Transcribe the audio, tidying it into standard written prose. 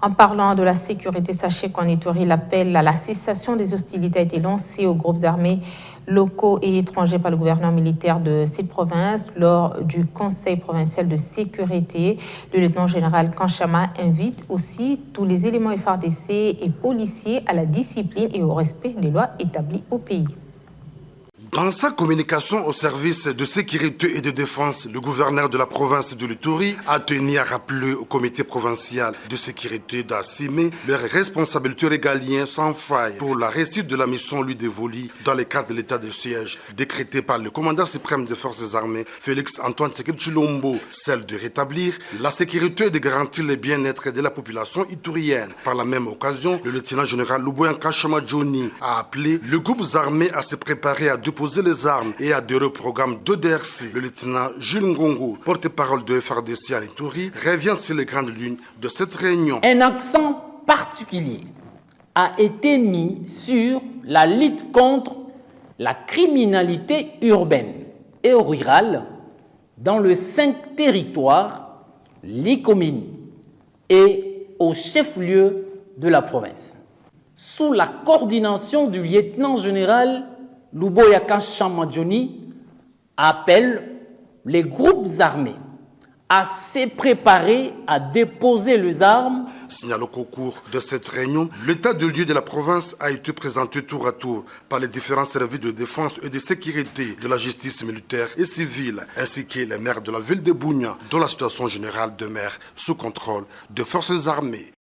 En parlant de la sécurité, sachez qu'en Ituri, l'appel à la cessation des hostilités a été lancé aux groupes armés locaux et étrangers par le gouvernement militaire de cette province lors du Conseil provincial de sécurité. Le lieutenant-général Kanchama invite aussi tous les éléments FARDC et policiers à la discipline et au respect des lois établies au pays. Dans sa communication au service de sécurité et de défense, le gouverneur de la province de l'Ituri a tenu à rappeler au comité provincial de sécurité d'assumer leurs responsabilités régaliennes sans faille pour la réussite de la mission lui dévolue dans le cadre de l'état de siège décrété par le commandant suprême des forces armées, Félix Antoine Tshisekedi Tshilombo, celle de rétablir la sécurité et de garantir le bien-être de la population iturienne. Par la même occasion, le lieutenant-général Luboya Nkashama Johnny a appelé les groupes armés à se préparer à déposer les armes et adhérer au programme d'ODRC. Le lieutenant Jules Ngongo, porte-parole de FARDC à l'Ituri, revient sur les grandes lignes de cette réunion. Un accent particulier a été mis sur la lutte contre la criminalité urbaine et rurale dans les 5 territoires, les communes et au chef-lieu de la province. Sous la coordination du lieutenant-général Luboya Nkashama Johnny appelle les groupes armés à se préparer à déposer les armes. Signalons qu'au cours de cette réunion, l'état de lieu de la province a été présenté tour à tour par les différents services de défense et de sécurité de la justice militaire et civile, ainsi que les maires de la ville de Bunia, dont la situation générale demeure sous contrôle des forces armées.